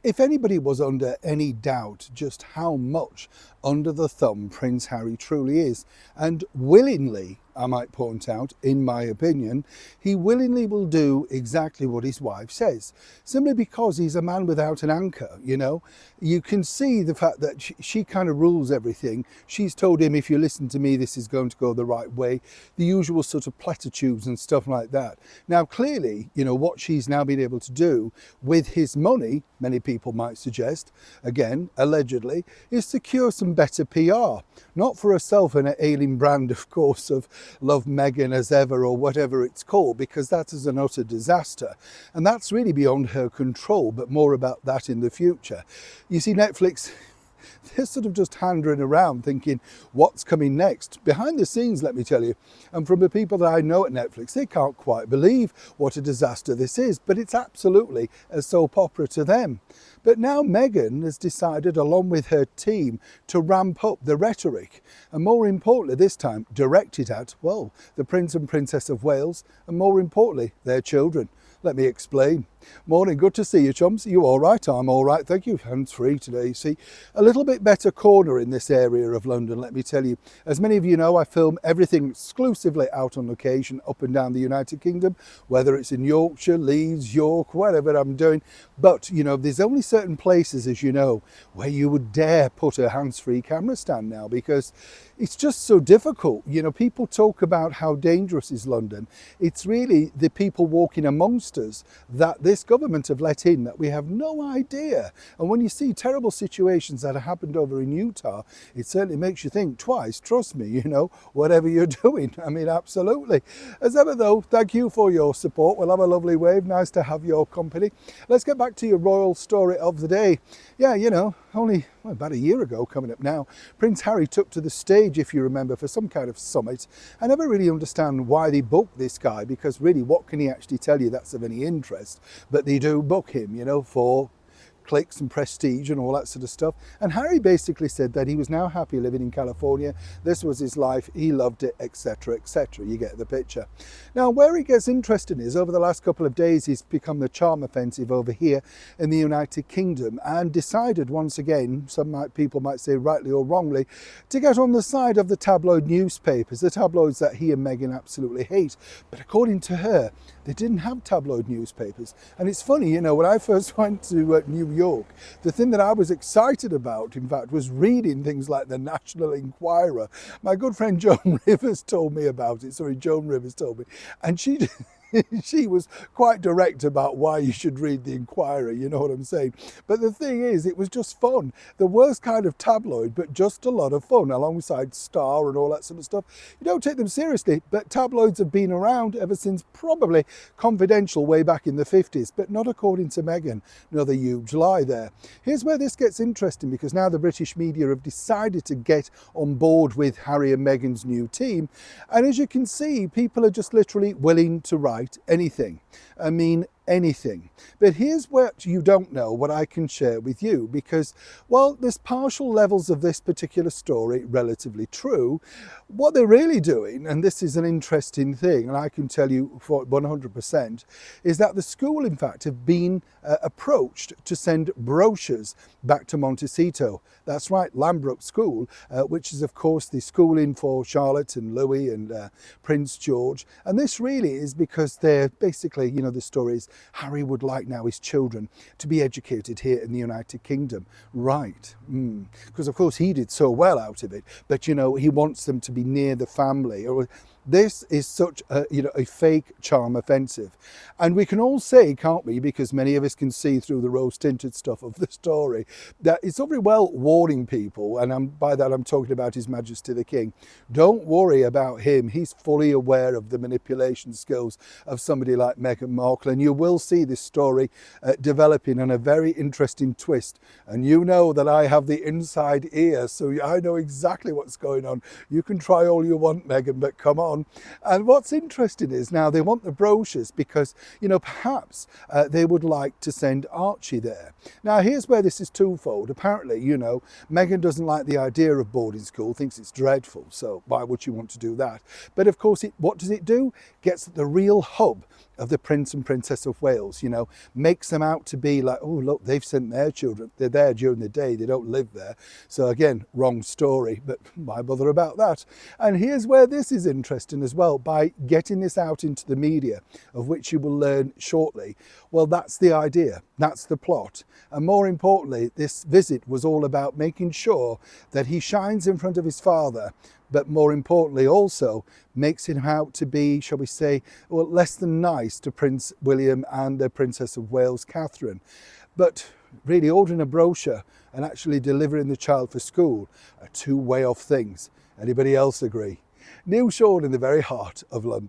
If anybody was under any doubt just how much under the thumb Prince Harry truly is, and willingly, I might point out, in my opinion, he willingly will do exactly what his wife says, simply because he's a man without an anchor, you know. You can see the fact that she kind of rules everything. She's told him, if you listen to me, this is going to go the right way. The usual sort of platitudes and stuff like that. Now, clearly, you know, what she's now been able to do with his money, many people might suggest, again, allegedly, is secure some better PR. Not for herself and an ailing brand, of course, of Love Meghan as ever or whatever it's called, because that is an utter disaster. And that's really beyond her control, but more about that in the future. You see, Netflix, they're sort of just handering around thinking, what's coming next? Behind the scenes, let me tell you, and from the people that I know at Netflix, they can't quite believe what a disaster this is, but it's absolutely a soap opera to them. But now Meghan has decided, along with her team, to ramp up the rhetoric, and more importantly this time, direct it at, well, the Prince and Princess of Wales, and more importantly, their children. Let me explain. Morning, good to see you, chums. Are you all right? I'm all right, thank you. Hands-free today, see. A little bit better corner in this area of London, let me tell you. As many of you know, I film everything exclusively out on location, up and down the United Kingdom, whether it's in Yorkshire, Leeds, York, whatever I'm doing. But, you know, there's only certain places, as you know, where you would dare put a hands-free camera stand now, because it's just so difficult. You know, people talk about how dangerous is London. It's really the people walking amongst us that this government have let in that we have no idea. And when you see terrible situations that have happened over in Utah, it certainly makes you think twice. Trust me, you know, whatever you're doing. I mean, absolutely. As ever though, thank you for your support. We'll have a lovely wave. Nice to have your company. Let's get back to your royal story of the day. Yeah, you know, only about a year ago, coming up now, Prince Harry took to the stage, if you remember, for some kind of summit. I never really understand why they booked this guy, because really, what can he actually tell you that's of any interest? But they do book him, you know, for clicks and prestige and all that sort of stuff. And Harry basically said that he was now happy living in California. This was his life, he loved it, etc, etc. You get the picture. Now, where he gets interesting is, over the last couple of days, he's become the charm offensive over here in the United Kingdom, and decided once again, people might say rightly or wrongly, to get on the side of the tabloid newspapers, the tabloids that he and Meghan absolutely hate. But according to her, they didn't have tabloid newspapers. And it's funny, you know, when I first went to New York, the thing that I was excited about, in fact, was reading things like the National Enquirer. My good friend Joan Rivers told me about it. Sorry, Joan Rivers told me. And she she was quite direct about why you should read the Enquirer, you know what I'm saying? But the thing is, it was just fun. The worst kind of tabloid, but just a lot of fun, alongside Star and all that sort of stuff. You don't take them seriously, but tabloids have been around ever since probably Confidential way back in the 50s, but not according to Meghan. Another huge lie there. Here's where this gets interesting, because now the British media have decided to get on board with Harry and Meghan's new team. And as you can see, people are just literally willing to write anything. I mean, anything. But here's what you don't know, what I can share with you, because while there's partial levels of this particular story relatively true, what they're really doing, and this is an interesting thing, and I can tell you for 100%, is that the school, in fact, have been approached to send brochures back to Montecito. That's right, Lambrook School, which is, of course, the schooling for Charlotte and Louis and Prince George. And this really is because they're basically, you know, the story is Harry would like now his children to be educated here in the United Kingdom. Right. Because, of course, he did so well out of it. But, you know, he wants them to be near the family. This is such a, you know, a fake charm offensive. And we can all say, can't we, because many of us can see through the rose-tinted stuff of the story, that it's very well warning people, and by that I'm talking about His Majesty the King, don't worry about him. He's fully aware of the manipulation skills of somebody like Meghan Markle, and you will see this story developing on a very interesting twist. And you know that I have the inside ear, so I know exactly what's going on. You can try all you want, Meghan, but come on. And what's interesting is now they want the brochures because, you know, perhaps they would like to send Archie there. Now, here's where this is twofold. Apparently, you know, Meghan doesn't like the idea of boarding school, thinks it's dreadful. So why would she want to do that? But of course, what does it do? Gets the real hub of the Prince and Princess of Wales, you know, makes them out to be like, oh, look, they've sent their children. They're there during the day. They don't live there. So again, wrong story, but why bother about that? And here's where this is interesting as well. By getting this out into the media, of which you will learn shortly, well, that's the idea. That's the plot. And more importantly, this visit was all about making sure that he shines in front of his father, but more importantly also makes him out to be, shall we say, well, less than nice to Prince William and the Princess of Wales, Catherine. But really, ordering a brochure and actually delivering the child for school are two way off things. Anybody else agree? Neil Sean in the very heart of London.